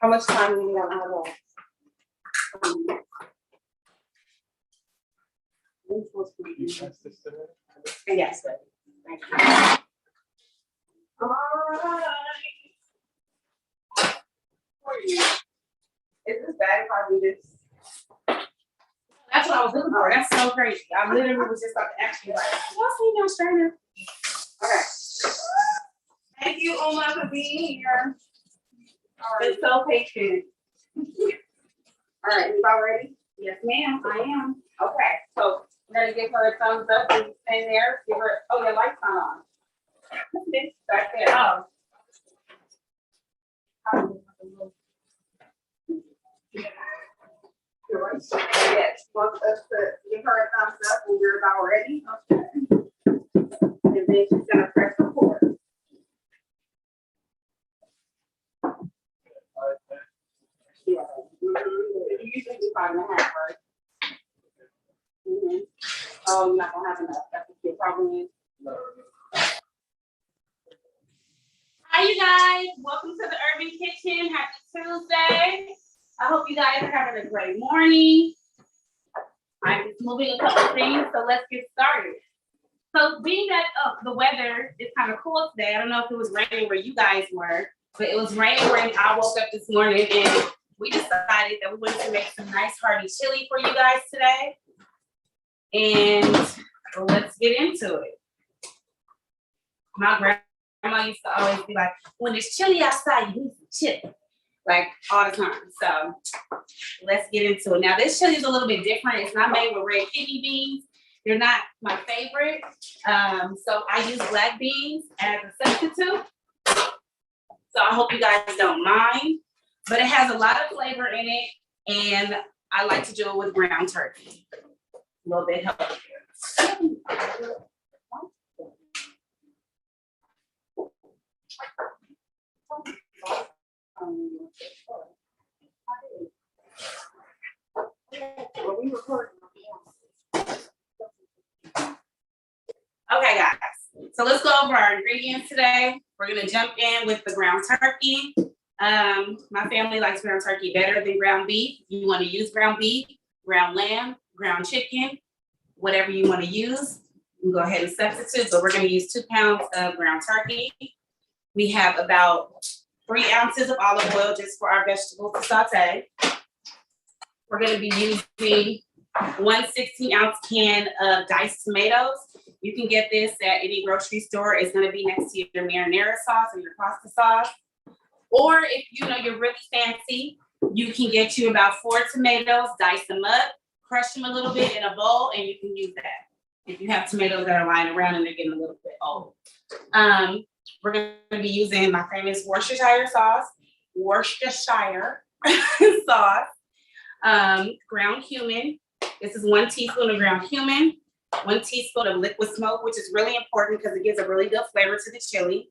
How much time do you need on our Yes, baby. Thank you. All right. Is this bad if I do this? That's what I was looking for. That's so crazy. I literally was just about to ask you, like, what's the no strainer? Okay. Thank you, Oma, for being here. Been so patient. All right, you all ready? Yes, ma'am, I am. Okay, so we're gonna give her a thumbs up and stand there. Give her, oh, your light's not on. This back there. Oh. Yes, want us to give her a thumbs up when you're about ready. Okay. And then she's gonna press record. Yeah. You usually do 5.5, right? Oh, you're not gonna have enough. That's what your problem is. Hi, you guys. Welcome to the Urban Kitchen. Happy Tuesday. I hope you guys are having a great morning. I'm just moving a couple things, so let's get started. So being that the weather is kind of cool today, I don't know if it was raining where you guys were, but it was raining when I woke up this morning, and we decided that we wanted to make some nice hearty chili for you guys today. And let's get into it. My grandma used to always be like, when it's chilly outside, you need some chili. Like all the time. So let's get into it. Now this chili is a little bit different. It's not made with red kidney beans. They're not my favorite. So I use black beans as a substitute. So I hope you guys don't mind. But it has a lot of flavor in it. And I like to do it with ground turkey. A little bit healthier. Okay, guys, so let's go over our ingredients today. We're gonna jump in with the ground turkey. My family likes ground turkey better than ground beef. You want to use ground beef, ground lamb, ground chicken, whatever you want to use. You can go ahead and substitute, but we're gonna use 2 pounds of ground turkey. We have about 3 ounces of olive oil just for our vegetables to saute. We're going to be using 1 16-ounce can of diced tomatoes. You can get this at any grocery store. It's going to be next to your marinara sauce or your pasta sauce. Or if you know you're really fancy, you can get you about 4 tomatoes, dice them up, crush them a little bit in a bowl, and you can use that. If you have tomatoes that are lying around and they're getting a little bit old. We're going to be using my famous Worcestershire sauce, ground cumin. This is 1 teaspoon of ground cumin, 1 teaspoon of liquid smoke, which is really important because it gives a really good flavor to the chili.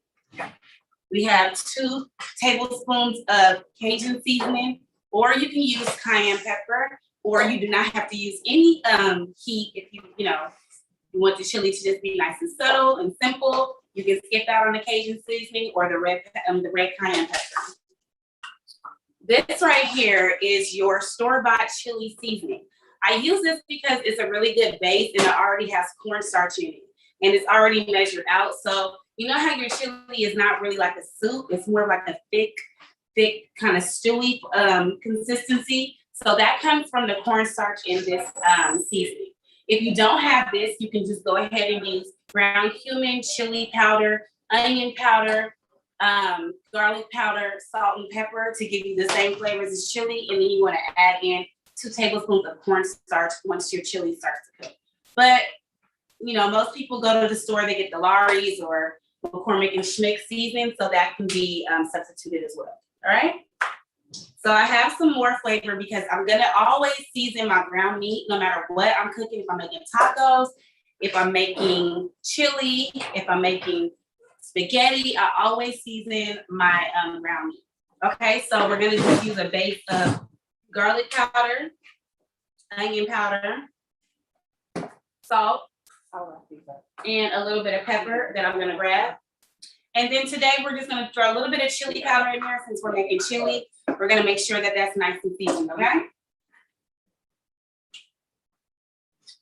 We have 2 tablespoons of Cajun seasoning, or you can use cayenne pepper, or you do not have to use any heat if you want the chili to just be nice and subtle and simple. You can skip out on the Cajun seasoning or the red cayenne pepper. This right here is your store-bought chili seasoning. I use this because it's a really good base and it already has cornstarch in it and it's already measured out. So you know how your chili is not really like a soup, it's more like a thick kind of stewy consistency. So that comes from the cornstarch in this seasoning. If you don't have this, you can just go ahead and use ground cumin, chili powder, onion powder, garlic powder, salt and pepper to give you the same flavors as chili. And then you want to add in 2 tablespoons of cornstarch once your chili starts to cook. But, most people go to the store, they get the Lawry's or McCormick and Schmick seasoning, so that can be substituted as well. All right. So I have some more flavor because I'm going to always season my ground meat no matter what I'm cooking. If I'm making tacos, if I'm making chili, if I'm making spaghetti, I always season my ground meat. Okay, so we're going to just use a base of garlic powder, onion powder, salt, and a little bit of pepper that I'm going to grab. And then today we're just going to throw a little bit of chili powder in there since we're making chili. We're gonna make sure that that's nice and seasoned, okay?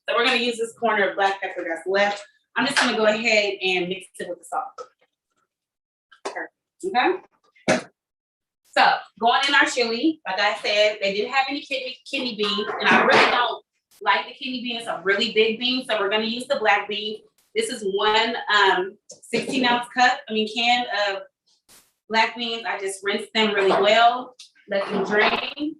So we're gonna use this corner of black pepper that's left. I'm just gonna go ahead and mix it with the salt. Okay? So going in our chili, like I said, they didn't have any kidney beans, and I really don't like the kidney beans, a really big bean, so we're gonna use the black bean. This is one 16-ounce can of black beans. I just rinsed them really well, let them drain.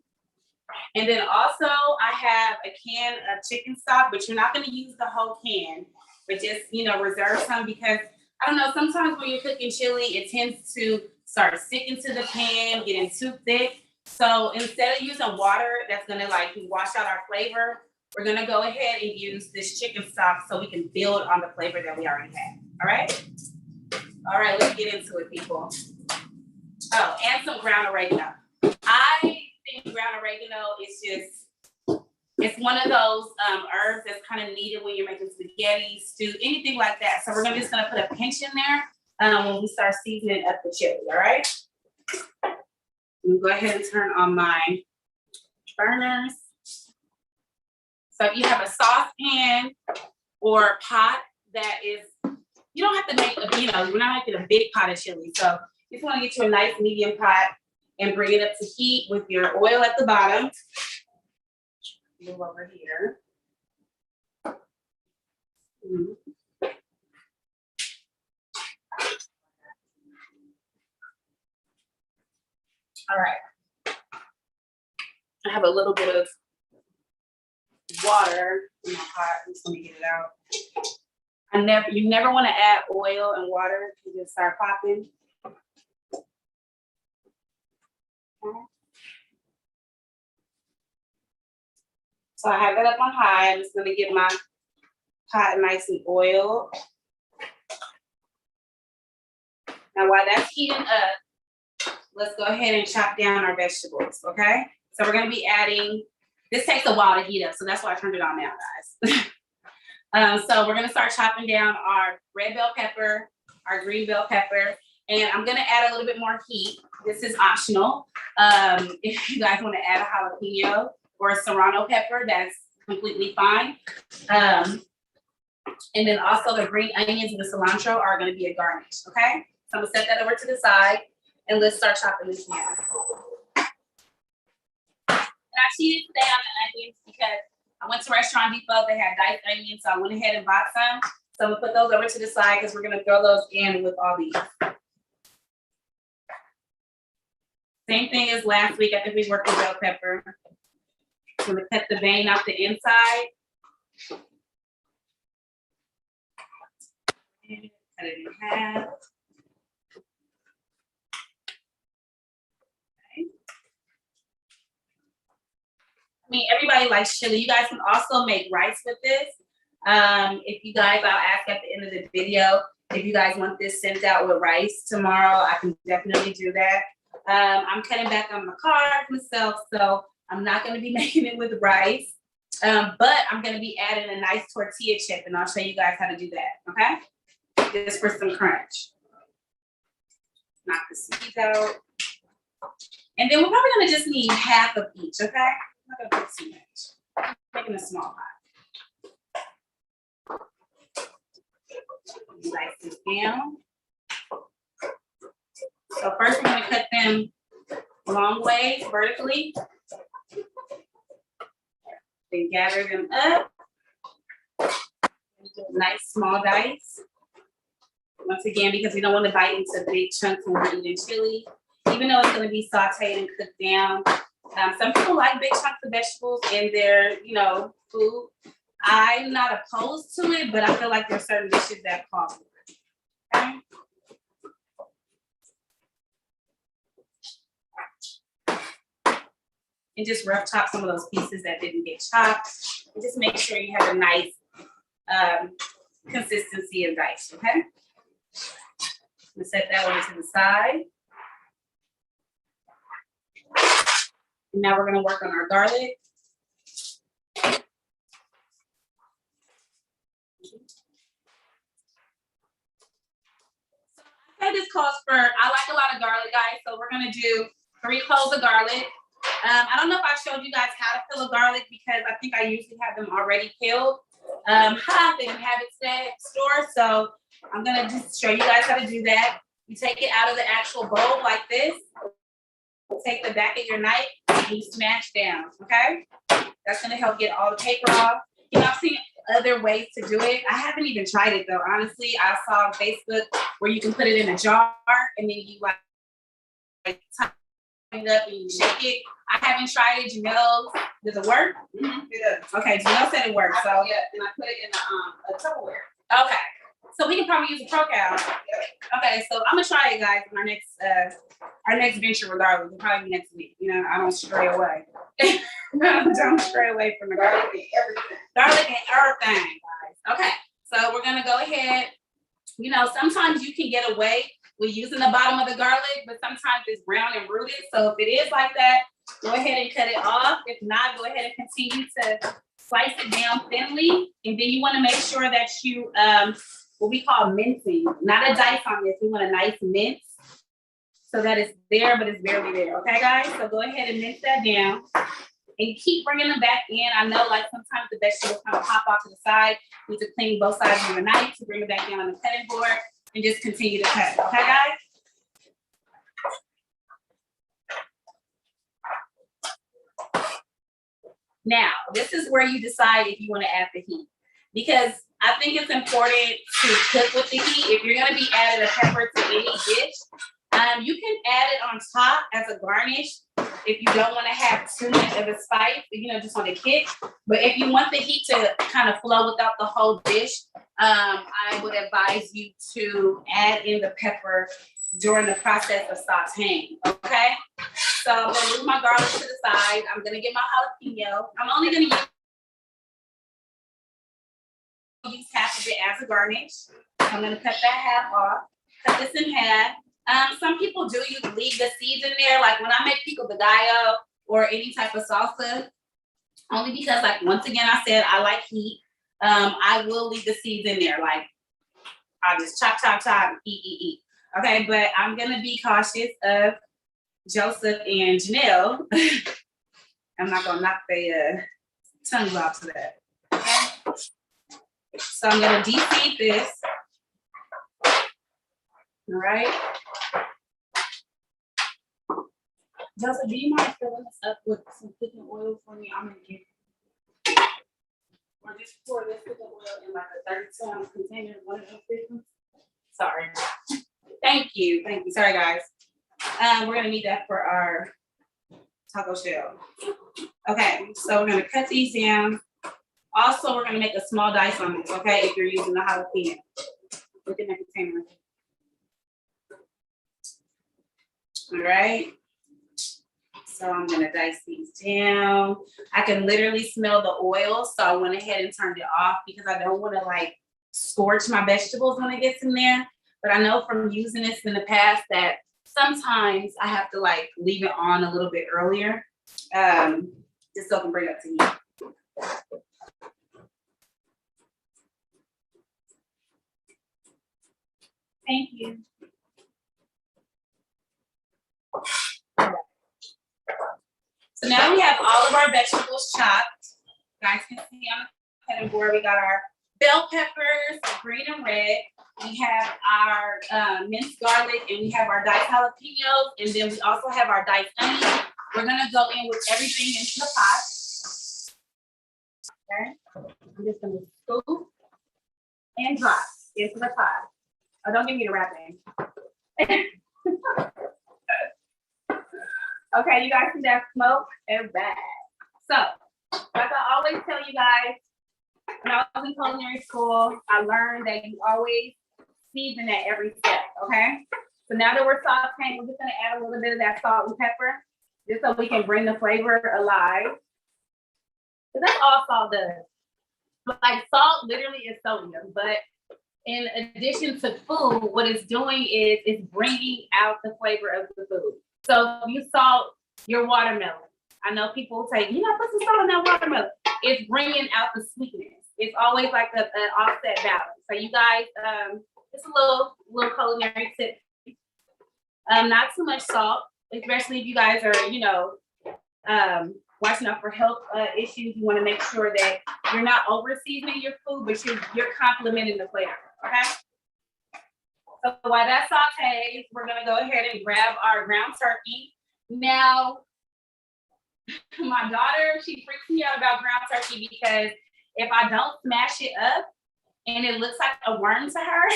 And then also I have a can of chicken stock, but you're not gonna use the whole can, but just, reserve some because, I don't know, sometimes when you're cooking chili, it tends to start sticking to the pan, getting too thick. So instead of using water that's gonna wash out our flavor, we're gonna go ahead and use this chicken stock so we can build on the flavor that we already have, all right? All right, let's get into it, people. Oh, and some ground oregano. I think ground oregano is it's one of those herbs that's kind of needed when you're making spaghetti, stew, anything like that. So we're just gonna put a pinch in there when we start seasoning up the chili, all right? I'm gonna go ahead and turn on my burners. So if you have a saucepan or a pot that is, you don't have to make we're not making a big pot of chili. So you just want to get you a nice medium pot and bring it up to heat with your oil at the bottom. Move over here. All right. I have a little bit of water in my pot. I'm just gonna get it out. You never want to add oil and water to just start popping. Okay. So I have that up on high. I'm just gonna get my pot nice and oiled. Now while that's heating up, let's go ahead and chop down our vegetables, okay? So we're gonna be adding, this takes a while to heat up, so that's why I turned it on now, guys. So we're gonna start chopping down our red bell pepper, our green bell pepper, and I'm gonna add a little bit more heat. This is optional. If you guys wanna add a jalapeno or a serrano pepper, that's completely fine. And then also the green onions and the cilantro are gonna be a garnish, okay? So I'm gonna set that over to the side and let's start chopping this down. And I cheated today on the onions because I went to Restaurant Depot, they had diced onions, so I went ahead and bought some. So I'm gonna put those over to the side because we're gonna throw those in with all these. Same thing as last week, I think we worked with bell pepper. I'm gonna cut the vein off the inside. Cut it in half. I mean, everybody likes chili. You guys can also make rice with this. If you guys, I'll ask at the end of the video, if you guys want this sent out with rice tomorrow, I can definitely do that. I'm cutting back on my carbs myself, so I'm not gonna be making it with rice, but I'm gonna be adding a nice tortilla chip, and I'll show you guys how to do that, okay? Just for some crunch. Knock the seeds out. And then we're probably gonna just need half of each, okay? I'm not gonna put too much. I'm making a small pot. Slice this down. So first we're gonna cut them long ways vertically. Then gather them up. Do a nice small dice. Once again, because we don't want to bite into big chunks when we're eating chili, even though it's going to be sauteed and cooked down. Some people like big chunks of vegetables in their, food. I'm not opposed to it, but I feel like there's certain dishes that call for it. Okay? And just rough chop some of those pieces that didn't get chopped. And just make sure you have a nice consistency of dice, okay? I'm gonna set that over to the side. And now we're gonna work on our garlic. So I said this calls for, I like a lot of garlic, guys, so we're gonna do 3 cloves of garlic. I don't know if I showed you guys how to peel a garlic because I think I usually have them already peeled. They don't have it at the store, so I'm gonna just show you guys how to do that. You take it out of the actual bowl like this. Take the back of your knife and you smash down, okay? That's gonna help get all the paper off. You know, I've seen other ways to do it. I haven't even tried it though. Honestly, I saw on Facebook where you can put it in a jar and then you like tie it up and you shake it. I haven't tried it. Janelle, does it work? Mm-hmm. It does. Okay, Janelle said it works. So yeah, and I put it in a Tupperware. Okay, so we can probably use a Pro Cow. Okay, so I'm gonna try it, guys, in our next venture with garlic. It'll probably be next week. You know, I don't stray away. Don't stray away from the garlic and everything. Garlic and everything, guys. Okay, so we're gonna go ahead. You know, sometimes you can get away with using the bottom of the garlic, but sometimes it's brown and rooted. So if it is like that, go ahead and cut it off. If not, go ahead and continue to slice it down thinly. And then you want to make sure that you what we call mincing, not a dice on this. We want a nice mince so that it's there, but it's barely there. Okay, guys? So go ahead and mince that down and keep bringing them back in. I know like sometimes the vegetables kind of pop off to the side. You need to clean both sides of your knife to bring it back down on the cutting board and just continue to cut. Okay, guys? Now, this is where you decide if you want to add the heat. Because I think it's important to cook with the heat. If you're going to be adding a pepper to any dish, you can add it on top as a garnish if you don't want to have too much of a spice, you know, just want a kick. But if you want the heat to kind of flow without the whole dish, I would advise you to add in the pepper during the process of sauteing, okay? So I'm going to move my garlic to the side. I'm going to get my jalapeno. I'm only going to use half of it as a garnish. I'm going to cut that half off, cut this in half. Some people do leave the seeds in there, like when I make pico de gallo or any type of salsa, only because, like, once again, I said I like heat. I will leave the seeds in there, like I'll just chop, eat. Okay, but I'm gonna be cautious of Joseph and Janelle. I'm not gonna knock their tongues off to that. Okay, so I'm gonna de-seed this. All right. Joseph, do you mind filling this up with some cooking oil for me? I'm gonna get, or just pour this cooking oil in like a 30-ounce container, one of those things. Sorry. Thank you. Sorry, guys. We're gonna need that for our taco shell. Okay, so we're gonna cut these down. Also, we're gonna make a small dice on this, okay? If you're using the jalapeno. Look in that container. All right. So I'm gonna dice these down. I can literally smell the oil, so I went ahead and turned it off because I don't want to like scorch my vegetables when it gets in there. But I know from using this in the past that sometimes I have to like leave it on a little bit earlier, just so I can bring it up to you. Thank you. So now we have all of our vegetables chopped. You guys can see on the cutting board, we got our bell peppers, green and red. We have our minced garlic, and we have our diced jalapenos, and then we also have our diced onions. We're gonna go in with everything into the pot. Okay, I'm just gonna scoop and drop into the pot. Oh, don't give me the wrapping. Okay, you guys see that smoke and bad. So, like I always tell you guys, when I was in culinary school, I learned that you always season at every step, okay? So now that we're sauteing, we're just gonna add a little bit of that salt and pepper, just so we can bring the flavor alive. So that's all salt does. Like salt literally is sodium, but in addition to food, what it's doing is it's bringing out the flavor of the food. So if you salt your watermelon, I know people say, you know, put some salt in that watermelon. It's bringing out the sweetness. It's always like an offset balance. So you guys, it's a little culinary tip. Not too much salt. especially if you guys are, you know, watching out for health issues. You want to make sure that you're not over seasoning your food, but you're complementing the flavor. Okay. So while that sautés, we're gonna go ahead and grab our ground turkey. Now, my daughter, she freaks me out about ground turkey because if I don't smash it up and it looks like a worm to her,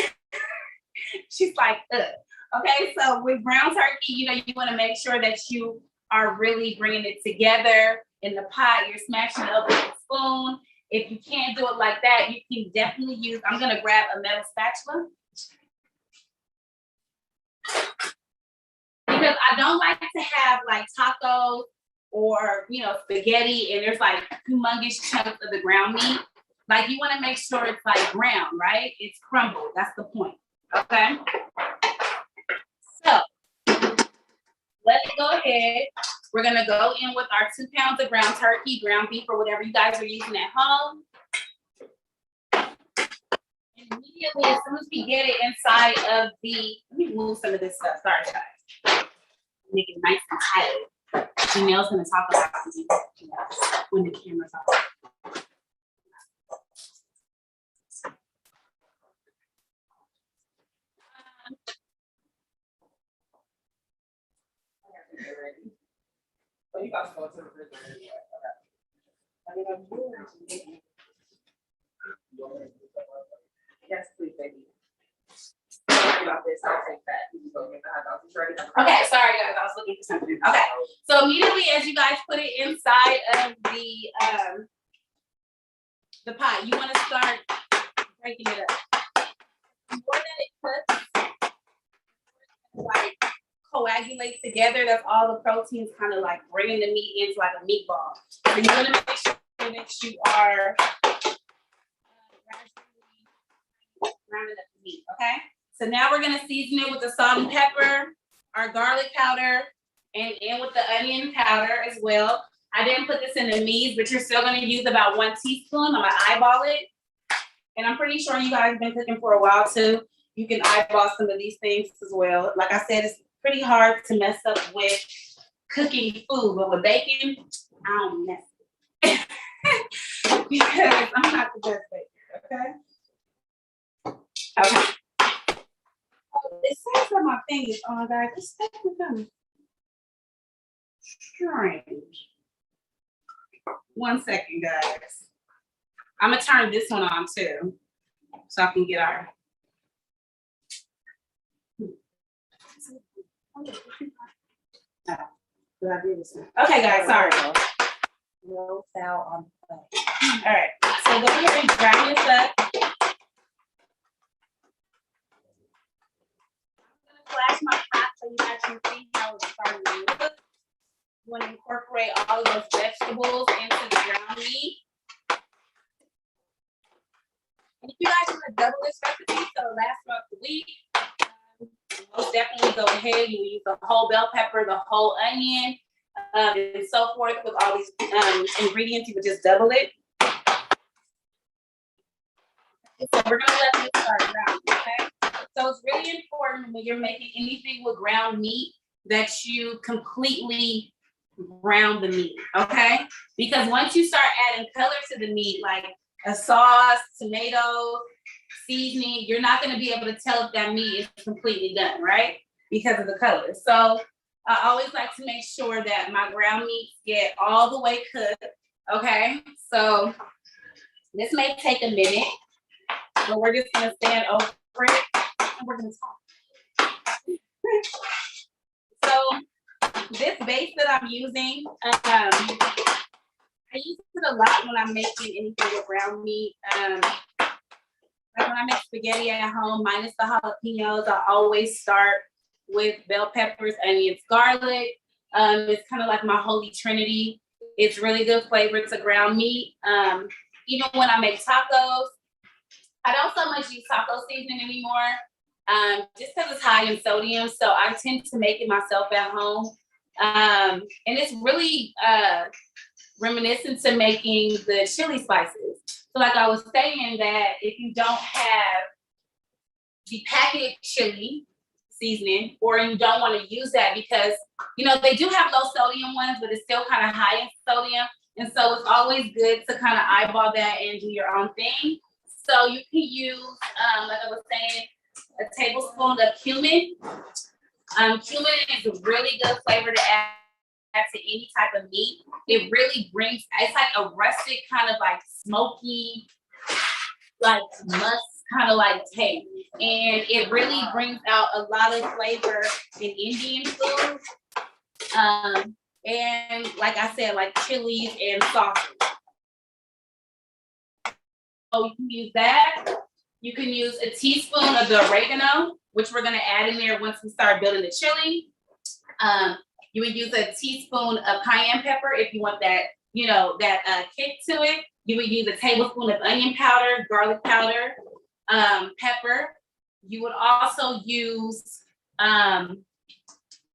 she's like, ugh. Okay, so with ground turkey, you know, you want to make sure that you are really bringing it together in the pot. You're smashing it up with a spoon. If you can't do it like that, you can definitely use, I'm gonna grab a metal spatula. Because I don't like to have like tacos or, you know, spaghetti and there's like humongous chunks of the ground meat. Like you want to make sure it's like ground, right? It's crumbled. That's the point. Okay. So let's go ahead. We're gonna go in with our 2 pounds of ground turkey, ground beef, or whatever you guys are using at home. And immediately, as soon as we get it inside of the, let me move some of this stuff. Sorry, guys. Make it nice and tight. Janelle's gonna talk about it when the camera's off. You guys go to the refrigerator. Yes, please, baby. About this, I'll take that. Okay, sorry guys, I was looking for something. Okay, so immediately as you guys put it inside of the pot, you want to start breaking it up. The more that it cooks, like coagulates together, that's all the proteins kind of like bringing the meat into like a meatball. So you want to make sure that you are rounding up the meat, okay? So now we're gonna season it with the salt and pepper, our garlic powder, and with the onion powder as well. I didn't put this in the meats, but you're still gonna use about 1 teaspoon. I'm gonna eyeball it. And I'm pretty sure you guys have been cooking for a while too. You can eyeball some of these things as well. Like I said, it's pretty hard to mess up with cooking food, but with bacon, I don't mess with it. Because I'm not the best baker, okay? Okay. It says that my thing is on, guys. It's becoming strange. 1 second, guys. I'm gonna turn this one on too, so I can get our. Oh, did I do this one? Okay, guys. Sorry. No foul on the plate. All right. So go ahead and grind this up. Flash my pot so you guys can see how it's starting to look. You want to incorporate all of those vegetables into the ground meat. And if you guys want to double this recipe so it lasts throughout the week, most definitely go ahead. You use the whole bell pepper, the whole onion, and so forth with all these ingredients. You would just double it. So we're gonna let this start ground, okay? So it's really important when you're making anything with ground meat that you completely brown the meat, okay? Because once you start adding color to the meat, like a sauce, tomatoes, seasoning, you're not gonna be able to tell if that meat is completely done, right? Because of the color. So I always like to make sure that my ground meats get all the way cooked, okay? So this may take a minute, but we're just gonna stand over it. We're gonna talk. So this base that I'm using, I use it a lot when I'm making anything with ground meat. Like when I make spaghetti at home, minus the jalapenos, I always start with bell peppers, onions, garlic. It's kind of like my holy trinity. It's really good flavor to ground meat. Even when I make tacos, I don't so much use taco seasoning anymore, just because it's high in sodium. So I tend to make it myself at home. And it's really reminiscent to making the chili spices. So like I was saying that if you don't have the packet chili seasoning, or you don't want to use that because, you know, they do have low sodium ones, but it's still kind of high in sodium. And so it's always good to kind of eyeball that and do your own thing. So you can use, like I was saying, a tablespoon of cumin. Cumin is a really good flavor to add to any type of meat. It really brings, it's like a rustic kind of like smoky, like musk kind of like taste. And it really brings out a lot of flavor in Indian food. And like I said, like chilies and sauces. So you can use that. You can use a teaspoon of the oregano, which we're gonna add in there once we start building the chili. You would use a teaspoon of cayenne pepper if you want that, you know, that kick to it. You would use a tablespoon of onion powder, garlic powder, pepper. You would also use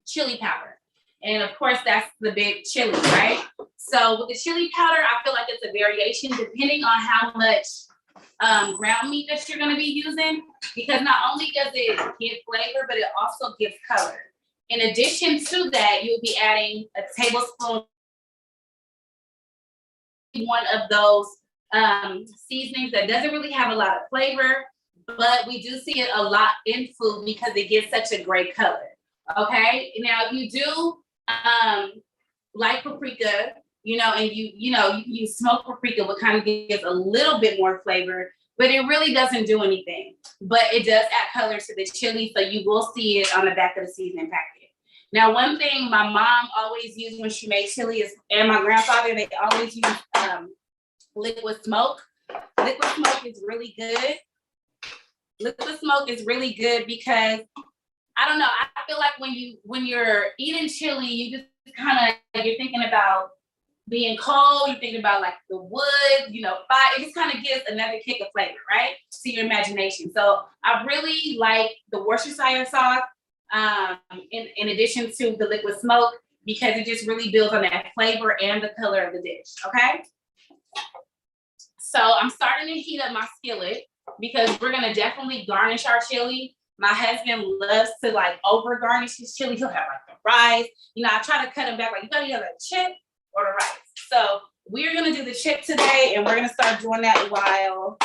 chili powder. And of course, that's the big chili, right? So with the chili powder, I feel like it's a variation depending on how much ground meat that you're gonna be using, because not only does it give flavor, but it also gives color. In addition to that, you'll be adding a tablespoon, one of those seasonings that doesn't really have a lot of flavor, but we do see it a lot in food because it gives such a great color. Okay, now if you do like paprika, you know, and you know, you can use smoked paprika, what kind of gives a little bit more flavor, but it really doesn't do anything. But it does add color to the chili, so you will see it on the back of the seasoning packet. Now, one thing my mom always used when she made chili is, and my grandfather, they always use liquid smoke. Liquid smoke is really good. Liquid smoke is really good because, I don't know, I feel like when you're eating chili, you just kind of, you're thinking about being cold, you're thinking about like the wood, you know, fire. It just kind of gives another kick of flavor, right, to your imagination. So I really like the Worcestershire sauce, in addition to the liquid smoke, because it just really builds on that flavor and the color of the dish, okay? So I'm starting to heat up my skillet because we're gonna definitely garnish our chili. My husband loves to like over garnish his chili. He'll have like the rice. You know, I try to cut him back, like you gotta have a chip or the rice. So we're gonna do the chip today, and we're gonna start doing that while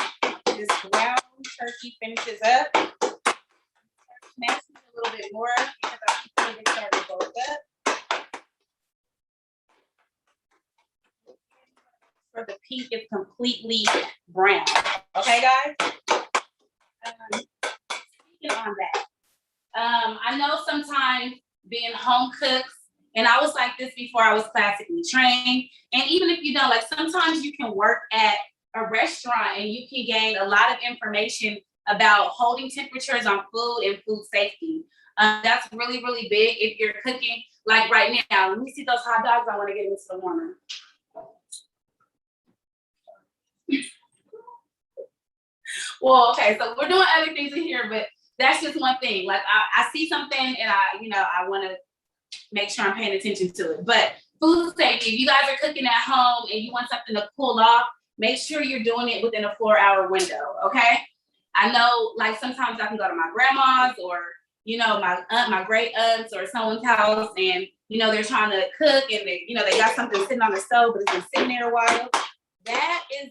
this ground turkey finishes up. Smash it a little bit more because I keep trying to start to both up. For the pink is completely brown. Okay, guys? Speaking on that, I know sometimes being home cooks, and I was like this before I was classically trained, and even if you don't, like sometimes you can work at a restaurant and you can gain a lot of information about holding temperatures on food and food safety. That's really, really big if you're cooking. Like right now, let me see those hot dogs. I want to get into the warmer. Well, okay, so we're doing other things in here, but that's just one thing. Like I see something and I want to make sure I'm paying attention to it. But food safety, if you guys are cooking at home and you want something to cool off, make sure you're doing it within a 4-hour window, okay? I know, like sometimes I can go to my grandma's or, you know, my aunt, my great aunts or someone's house, and, you know, they're trying to cook and they, you know, they got something sitting on the stove, but it's been sitting there a while. That is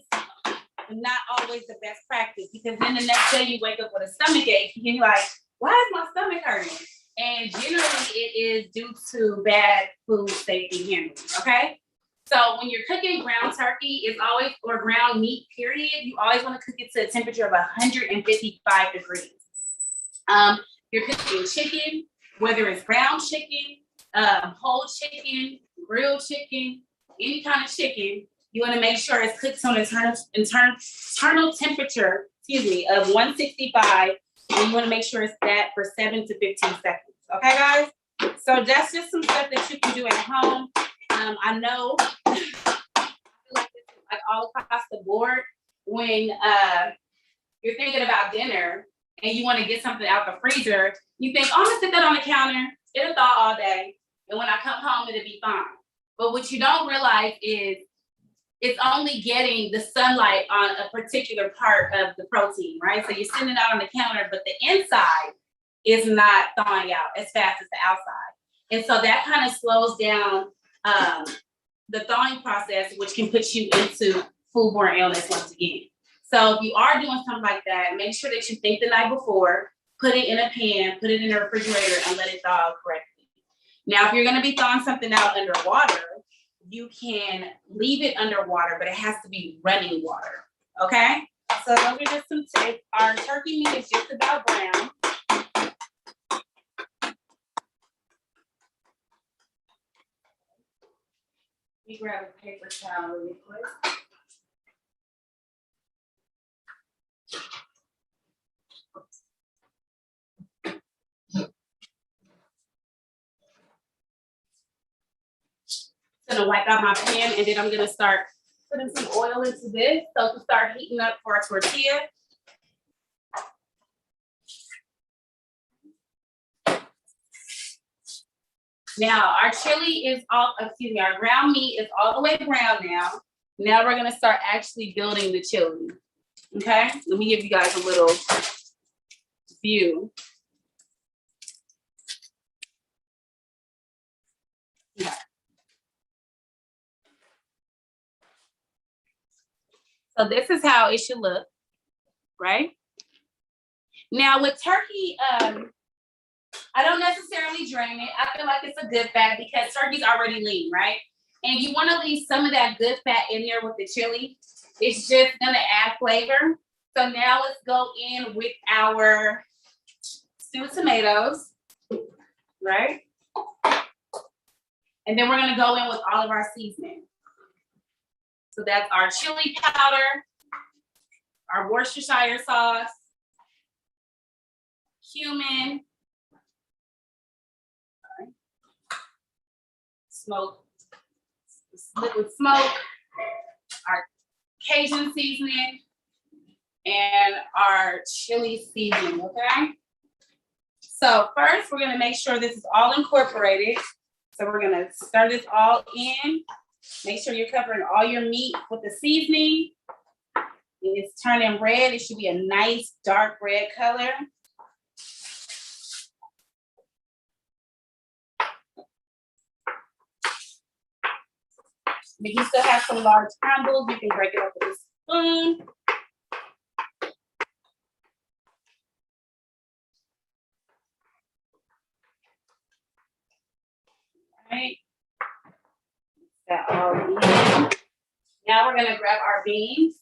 not always the best practice, because then the next day you wake up with a stomach ache and you're like, why is my stomach hurting? And generally it is due to bad food safety handling, okay? So when you're cooking ground turkey, it's always, or ground meat, period, you always want to cook it to a temperature of 155 degrees. You're cooking chicken, whether it's ground chicken, whole chicken, grilled chicken, any kind of chicken, you want to make sure it's cooked on internal temperature, of 165, and you want to make sure it's that for 7 to 15 seconds. Okay, guys? So that's just some stuff that you can do at home. I know I feel like this is like all across the board when you're thinking about dinner and you want to get something out the freezer, you think, oh, I'm gonna sit that on the counter, it'll thaw all day, and when I come home, it'll be fine. But what you don't realize is it's only getting the sunlight on a particular part of the protein, right? So you're sitting it out on the counter, but the inside is not thawing out as fast as the outside. And so that kind of slows down the thawing process, which can put you into foodborne illness once again. So if you are doing something like that, make sure that you think the night before, put it in a pan, put it in a refrigerator, and let it thaw out correctly. Now, if you're gonna be thawing something out underwater, you can leave it underwater, but it has to be running water, okay? So those are just some tips. Our turkey meat is just about brown. Let me grab a paper towel really quick. Gonna wipe out my pan, and then I'm gonna start putting some oil into this so to start heating up for our tortilla. Now our chili is all, excuse me, our ground meat is all the way brown now. Now we're gonna start actually building the chili. Okay, let me give you guys a little view. Okay. So this is how it should look, right? Now with turkey, I don't necessarily drain it. I feel like it's a good fat because turkey's already lean, right? And you want to leave some of that good fat in there with the chili. It's just gonna add flavor. So now let's go in with our stewed tomatoes, right? And then we're gonna go in with all of our seasoning. So that's our chili powder, our Worcestershire sauce, cumin, smoke, liquid smoke, our Cajun seasoning, and our chili seasoning, okay? So first, we're gonna make sure this is all incorporated. So we're gonna stir this all in. Make sure you're covering all your meat with the seasoning. It's turning red. It should be a nice dark red color. If you still have some large crumbles, you can break it up with a spoon. All right. That all in. Now we're gonna grab our beans.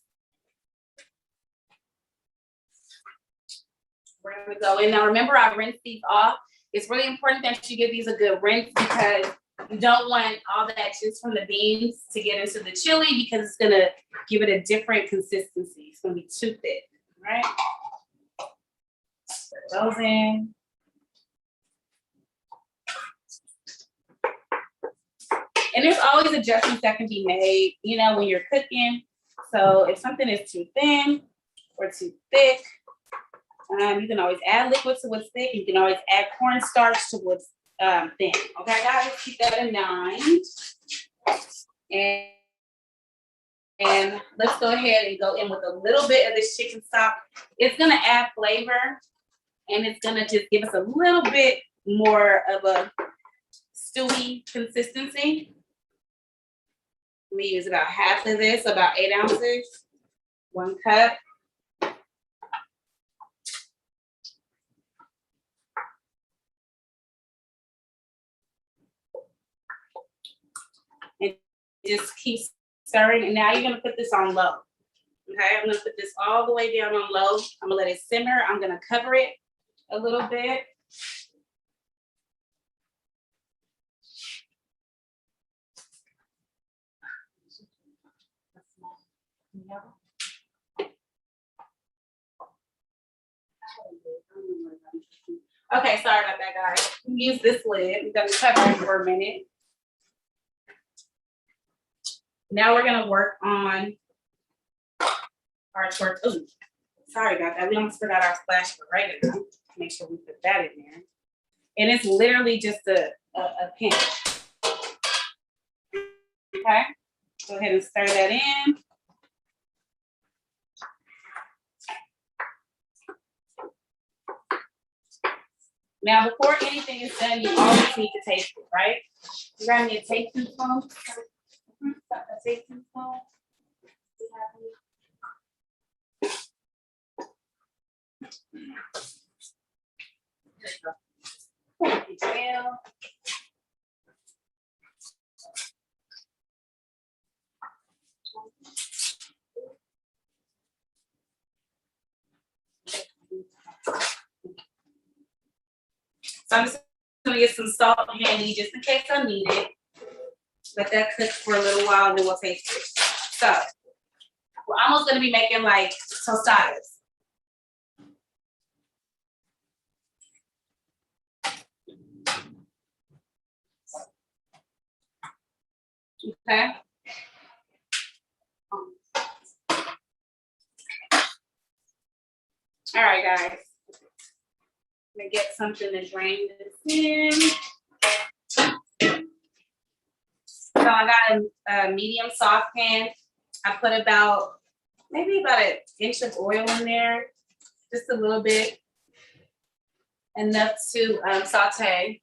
We're gonna go in. Now remember, I rinsed these off. It's really important that you give these a good rinse because you don't want all that juice from the beans to get into the chili because it's gonna give it a different consistency. It's gonna be too thick, right? Put those in. And there's always adjustments that can be made, you know, when you're cooking. So if something is too thin or too thick, you can always add liquid to what's thick. You can always add cornstarch to what's thin. Okay, guys, keep that in mind. And let's go ahead and go in with a little bit of this chicken stock. It's gonna add flavor, and it's gonna just give us a little bit more of a stewy consistency. Let me use about half of this, about 8 ounces, 1 cup. And just keep stirring. And now you're gonna put this on low. Okay, I'm gonna put this all the way down on low. I'm gonna let it simmer. I'm gonna cover it a little bit. Okay, sorry about that, guys. Use this lid. I'm gonna cover it for a minute. Now we're gonna work on our tortilla. Sorry about that. We almost forgot our splash of oregano. Make sure we put that in there. And it's literally just a pinch. Okay, go ahead and stir that in. Now, before anything is done, you always need to taste it, right? You grab me a tasting spoon. A tasting spoon. Well, so I'm just gonna get some salt handy just in case I need it. Let that cook for a little while, then we'll taste it. So we're almost gonna be making like tostadas. Okay. All right, guys. I'm gonna get something to drain this in. So I got a medium saucepan. I put maybe about an inch of oil in there, just a little bit, enough to saute.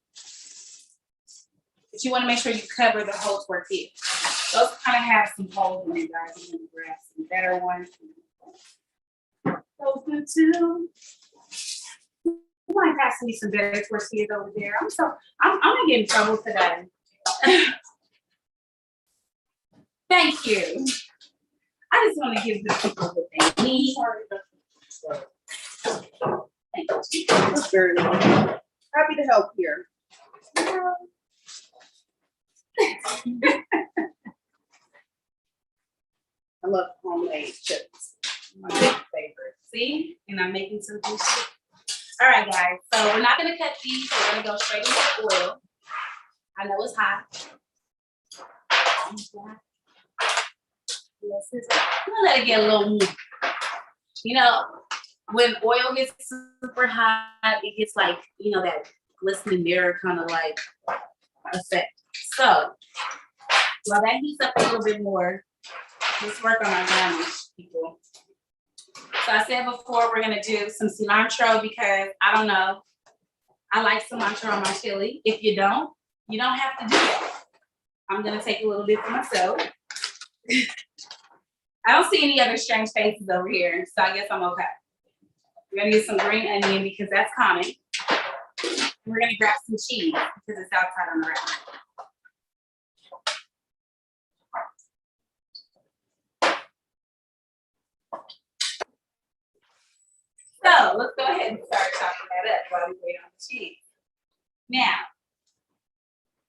But you want to make sure you cover the whole tortilla. Those kind of have some holes in it, guys. You're gonna grab some better ones. Those good too. You might pass me some better tortillas over there. I'm gonna get in trouble today. Thank you. I just want to give the people what they need. Thank you. That's very nice. Happy to help here. I love homemade chips. My favorite. See? And I'm making some good shit. All right, guys. So we're not gonna cut these. We're gonna go straight into the oil. I know it's hot. I'm gonna let it get a little more. You know, when oil gets super hot, it gets like, you know, that glistening mirror kind of like effect. So while that heats up a little bit more, let's work on our garnish, people. So I said before, we're gonna do some cilantro because I don't know, I like cilantro on my chili. If you don't have to do that. I'm gonna take a little bit for myself. I don't see any other strange faces over here, so I guess I'm okay. We're gonna get some green onion because that's common. And we're gonna grab some cheese because it's outside on the rack. So let's go ahead and start chopping that up while we wait on the cheese. Now,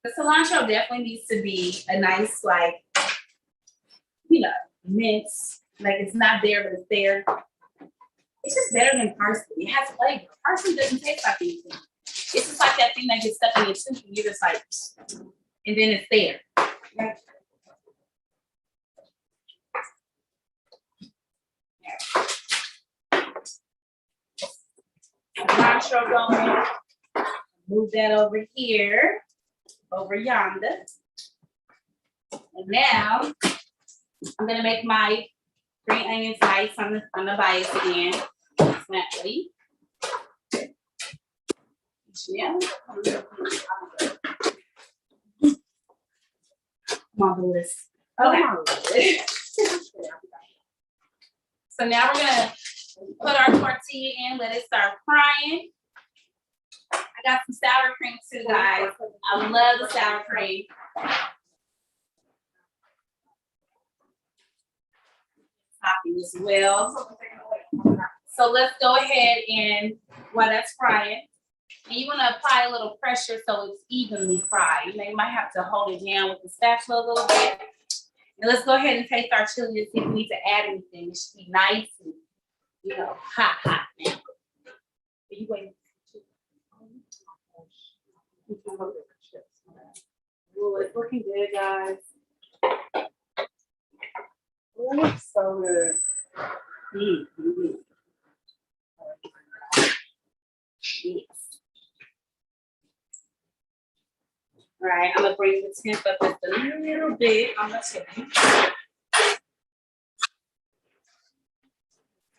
the cilantro definitely needs to be a nice, like, you know, mince. Like it's not there, but it's there. It's just better than parsley. It has flavor. Parsley doesn't taste like anything. It's just like that thing that gets stuck in your tooth and you're just like, and then it's there. Okay? Cilantro going. Move that over here, over yonder. And now I'm gonna make my green onions nice on the bias again. Snaply. Yeah. Marvelous. Okay. So now we're gonna put our tortilla in, let it start frying. I got some sour cream too, guys. I love the sour cream. Topping as well. So let's go ahead and while that's frying, and you want to apply a little pressure so it's evenly fried. You might have to hold it down with the spatula a little bit. And let's go ahead and taste our chili and see if we need to add anything. It should be nice and, you know, hot now. Are you waiting? Oh, it's looking good, guys. Oh, so good. Mm-hmm. Yes. All right, I'm gonna bring the temp up just a little bit on the chicken.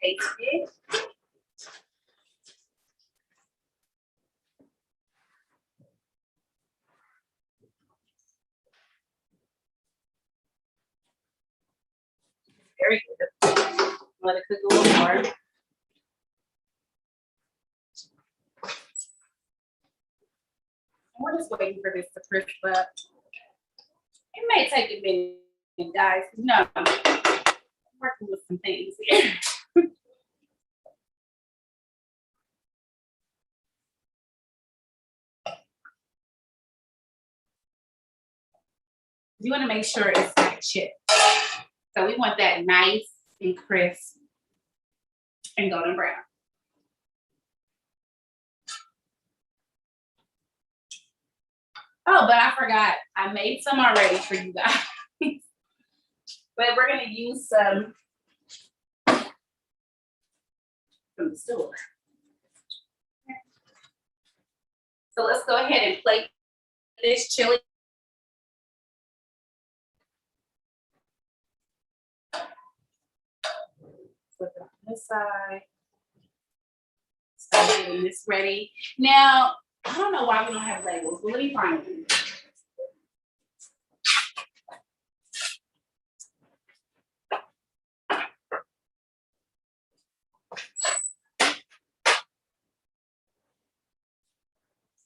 Taste it. Very good. Let it cook a little more. We're just waiting for this to crisp up. It may take a minute, guys. No, I'm working with some things here. You want to make sure it's not chipped. So we want that nice and crisp and golden brown. Oh, but I forgot. I made some already for you guys. But we're going to use some from the store. So let's go ahead and plate this chili. Flip it on this side. Start getting this ready. Now, I don't know why we don't have labels, but let me find them.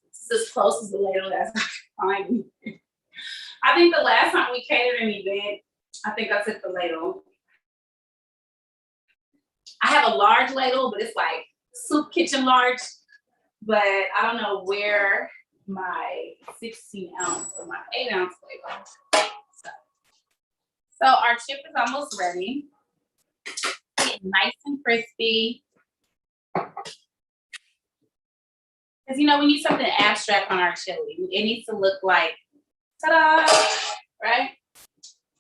This is as close as the ladle as I can find. I think the last time we catered an event, I think I took the ladle. I have a large ladle, but it's like soup kitchen large. But I don't know where my 16-ounce or my 8-ounce ladle. So our chip is almost ready. Getting nice and crispy. Because you know, we need something abstract on our chili. It needs to look like, ta-da, right?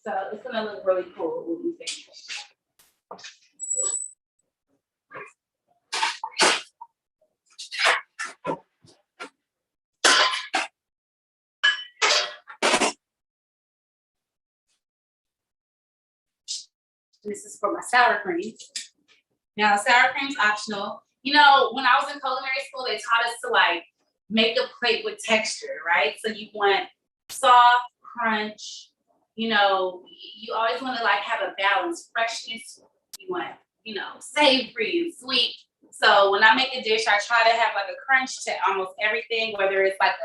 So it's gonna look really cool when we finish. This is for my sour cream. Now, sour cream's optional. You know, when I was in culinary school, they taught us to like make a plate with texture, right? So you want soft, crunch, you know, you always want to like have a balance, freshness. You want, you know, savory and sweet. So when I make a dish, I try to have like a crunch to almost everything, whether it's like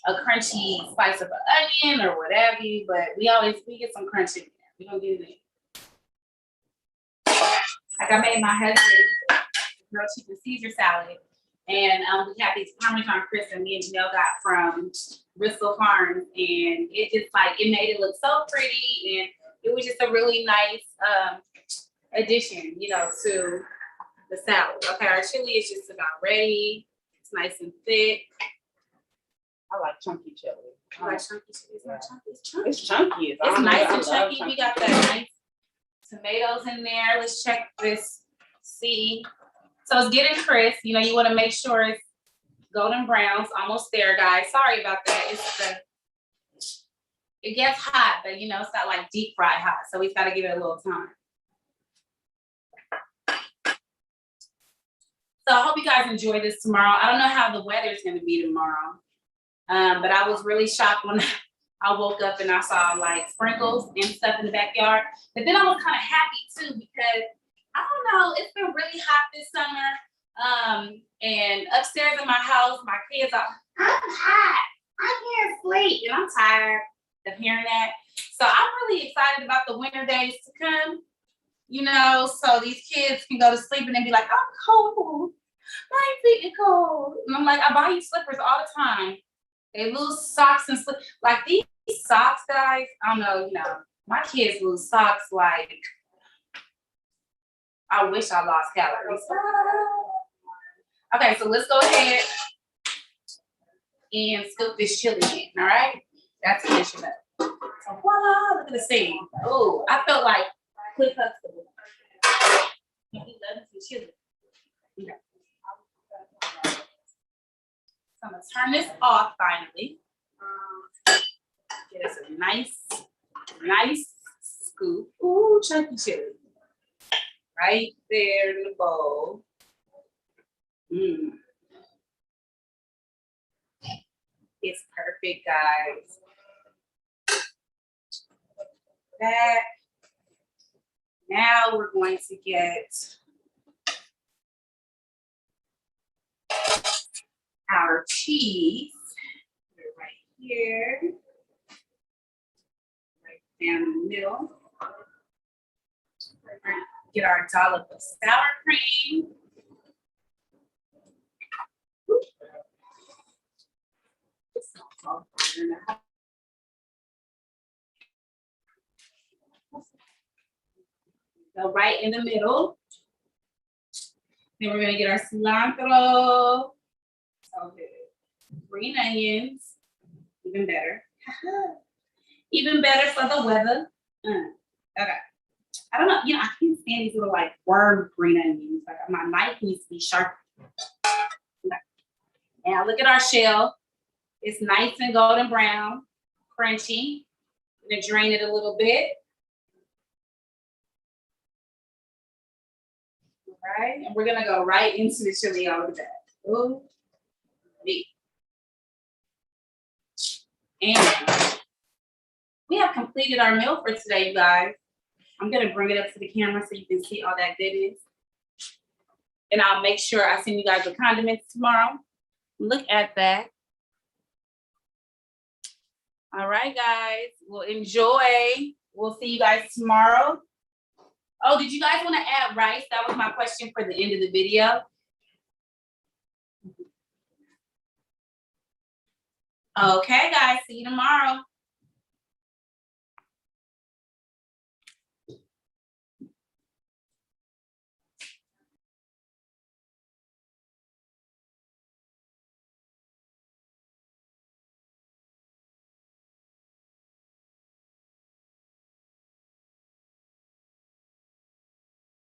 a crunchy slice of an onion or whatever, but we get some crunch in there. We don't get it in. Like I made my husband grilled chicken Caesar salad, and we have these Parmesan crisps that me and Janelle got from Bristol Farms, and it just like it made it look so pretty, and it was just a really nice addition, you know, to the salad. Okay, our chili is just about ready. It's nice and thick. I like chunky chili. I like chunky chili. It's not chunky. It's chunky. It's chunky. It's nice and chunky. We got that nice tomatoes in there. Let's check this. See, so it's getting crisp. You know, you want to make sure it's golden brown. It's almost there, guys. Sorry about that. It gets hot, but you know, it's not like deep fried hot. So we've got to give it a little time. So I hope you guys enjoy this tomorrow. I don't know how the weather is going to be tomorrow, but I was really shocked when I woke up and I saw like sprinkles and stuff in the backyard. But then I was kind of happy too because I don't know, it's been really hot this summer. And upstairs in my house, my kids are, I'm hot, I can't sleep, and I'm tired of hearing that. So I'm really excited about the winter days to come, you know, so these kids can go to sleep and then be like, I'm cold, my feet are cold. And I'm like, I buy you slippers all the time. They lose socks and slip. Like these socks, guys, I don't know, you know, my kids lose socks like, I wish I lost calories. Okay, so let's go ahead and scoop this chili in, all right? That's finishing up. So voila, look at the scene. Oh, I felt like Cliff Huxtable. He loves the chili. Okay. So I'm gonna turn this off finally. Get us a nice scoop. Ooh, chunky chili. Right there in the bowl. It's perfect, guys. That Now we're going to get our cheese. Put it right here. Right down the middle. We're going to get our dollop of sour cream. Go right in the middle. Then we're gonna get our cilantro. So good. Green onions, even better. Even better for the weather. Okay. I don't know, you know, I can't stand these little like worm green onions. Like my knife needs to be sharp. Okay. Now look at our shell. It's nice and golden brown, crunchy. I'm gonna drain it a little bit. All right, and we're gonna go right into the chili all of that. Ooh, neat. And we have completed our meal for today, you guys. I'm gonna bring it up to the camera so you can see all that goodness. And I'll make sure I send you guys the condiments tomorrow. Look at that. All right, guys. Well, enjoy. We'll see you guys tomorrow. Oh, did you guys want to add rice? That was my question for the end of the video. Okay, guys. See you tomorrow.